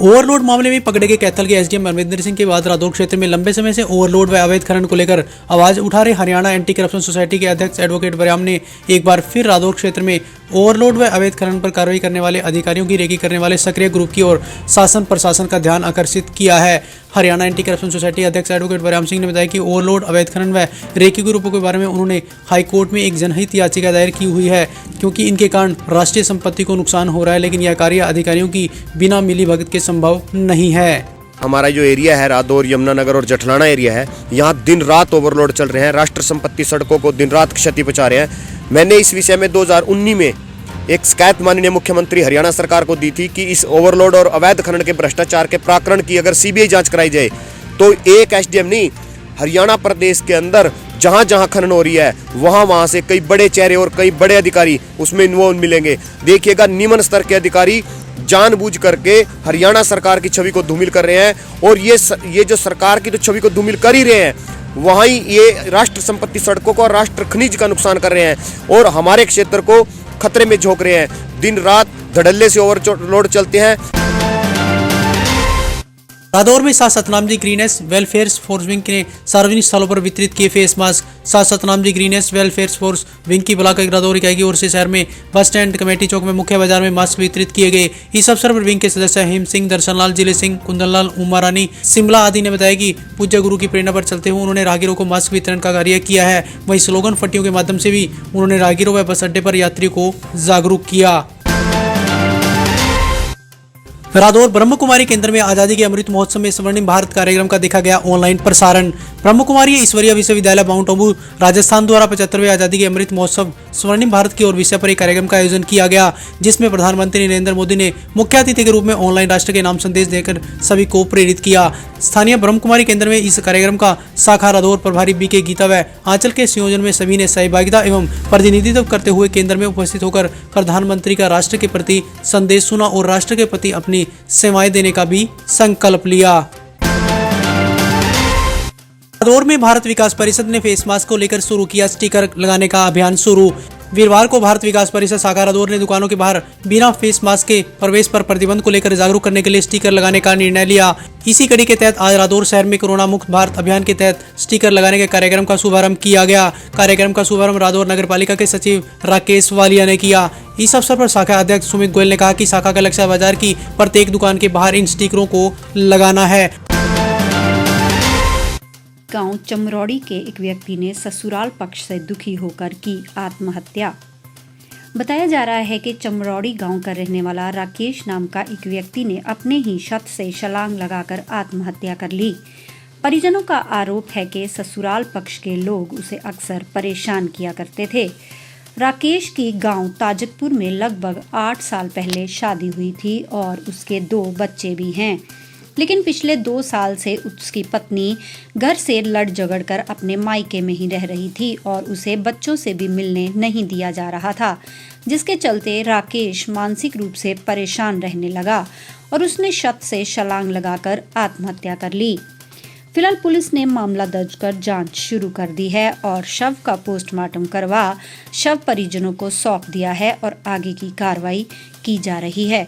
Overload मामले में पकड़े गए कैथल के एसडीएम अमरिंदर सिंह के बाद रादौर क्षेत्र में लंबे समय से ओवरलोड व अवैध खनन को लेकर आवाज उठा रहे हरियाणा एंटी करप्शन सोसाइटी के अध्यक्ष एडवोकेट व्यायाम ने एक बार फिर रादौर क्षेत्र में ओवरलोड व अवैध खनन पर कार्रवाई करने वाले अधिकारियों की रेकी करने वाले सक्रिय ग्रुप की ओर शासन प्रशासन का ध्यान आकर्षित किया है। हरियाणा एंटी करप्शन सोसाइटी अध्यक्ष एडवोकेट व्यायाम सिंह ने बताया कि ओवरलोड अवैध खनन व रेकी ग्रुपों के बारे में उन्होंने हाईकोर्ट में एक जनहित याचिका दायर की हुई है, क्योंकि इनके कारण राष्ट्रीय संपत्ति को नुकसान हो रहा है, लेकिन यह कार्य अधिकारियों की बिना मिलीभगत के संभव नहीं है। हमारा जो एरिया है रादौर, यमुनानगर और जठलाना एरिया है, यहाँ दिन रात ओवरलोड चल रहे हैं। राष्ट्र संपत्ति सड़कों को दिन रात क्षति पहुंचा रहे हैं। मैंने इस विषय में 2019 में एक शिकायत माननीय मुख्यमंत्री हरियाणा सरकार को दी थी कि इस ओवरलोड और अवैध खनन के भ्रष्टाचार के प्रकरण की अगर सीबीआई जांच कराई जाए तो एक एसडीएम नहीं, हरियाणा प्रदेश के अंदर जहां जहां खनन हो रही है वहां से कई बड़े चेहरे और कई बड़े अधिकारी उसमें इन्वॉल्व मिलेंगे। देखिएगा, निम्न स्तर के अधिकारी जानबूझ करके हरियाणा सरकार की छवि को धूमिल कर रहे हैं, और ये जो सरकार की तो छवि को धूमिल कर ही रहे हैं, वहीं ये राष्ट्र संपत्ति सड़कों को और राष्ट्र खनिज का नुकसान कर रहे हैं और हमारे क्षेत्र को खतरे में झोंक रहे हैं। दिन रात धड़ल्ले से ओवरलोड चलते हैं। रादौर में सात सतनामजी ग्रीनेस वेलफेयर फोर्स विंग ने सार्वजनिक स्थलों पर वितरित किए फेस मास्क। सात सतनामजी ग्रीनेस वेलफेयर फोर्स विंग की ब्लॉक रादौर इकाई की ओर से शहर में बस स्टैंड, कमेटी चौक में, मुख्य बाजार में मास्क वितरित किए गए। इस अवसर पर विंग के सदस्य हेम सिंह, दर्शनलाल, जिले सिंह, कुंदनलाल, उमा रानी, सिमला आदि ने बताया कि पूज्य गुरु की प्रेरणा पर चलते हुए उन्होंने राहगीरों को मास्क वितरण का कार्य किया है। वहीं स्लोगन फट्टियों के माध्यम से भी उन्होंने राहगीरों व बस अड्डे पर यात्रियों को जागरूक किया। रादौर ब्रह्म कुमारी केंद्र में आजादी के अमृत महोत्सव में स्वर्णिम भारत कार्यक्रम का देखा गया ऑनलाइन प्रसारण। ब्रह्म कुमारी ईश्वरीय विश्वविद्यालय माउंट आबू राजस्थान द्वारा 75वें आजादी के अमृत महोत्सव स्वर्णिम भारत की ओर विषय पर एक कार्यक्रम का आयोजन किया गया, जिसमें प्रधानमंत्री नरेंद्र मोदी ने मुख्य अतिथि के रूप में ऑनलाइन राष्ट्र के नाम संदेश देकर सभी को प्रेरित किया। स्थानीय ब्रह्म कुमारी केंद्र में इस कार्यक्रम का शाखा रादौर प्रभारी बी के गीता व आंचल के संयोजन में सभी ने सहभागिता एवं प्रतिनिधित्व करते हुए केंद्र में उपस्थित होकर प्रधानमंत्री का राष्ट्र के प्रति संदेश सुना और राष्ट्र के प्रति अपनी सेवाएं देने का भी संकल्प लिया। रादौर में भारत विकास परिषद ने फेस मास्क को लेकर शुरू किया स्टिकर लगाने का अभियान शुरू। वीरवार को भारत विकास परिषद शाखा रादौर ने दुकानों के बाहर बिना फेस मास्क के प्रवेश पर प्रतिबंध को लेकर जागरूक करने के लिए स्टिकर लगाने का निर्णय लिया। इसी कड़ी के तहत आज रादौर शहर में कोरोना मुक्त भारत अभियान के तहत स्टिकर लगाने के कार्यक्रम का शुभारंभ किया गया। कार्यक्रम का शुभारंभ रादौर नगर पालिका के सचिव राकेश वालिया ने किया। इस अवसर पर शाखा अध्यक्ष सुमित गोयल ने कहा कि शाखा का लक्ष्य बाजार की प्रत्येक दुकान के बाहर इन स्टिकरों को लगाना है। गांव चमरौड़ी के एक व्यक्ति ने ससुराल पक्ष से दुखी होकर की आत्महत्या। बताया जा रहा है कि चमरौड़ी गांव का रहने वाला राकेश नाम का एक व्यक्ति ने अपने ही छत से छलांग लगाकर आत्महत्या कर ली। परिजनों का आरोप है कि ससुराल पक्ष के लोग उसे अक्सर परेशान किया करते थे। राकेश की गांव ताजकपुर में लगभग 8 साल पहले शादी हुई थी और उसके 2 बच्चे भी हैं, लेकिन पिछले 2 साल से उसकी पत्नी घर से लड़ झगड़ कर अपने मायके में ही रह रही थी और उसे बच्चों से भी मिलने नहीं दिया जा रहा था, जिसके चलते राकेश मानसिक रूप से परेशान रहने लगा और उसने छत से छलांग लगाकर आत्महत्या कर ली। फिलहाल पुलिस ने मामला दर्ज कर जांच शुरू कर दी है और शव का पोस्टमार्टम करवा शव परिजनों को सौंप दिया है और आगे की कार्रवाई की जा रही है।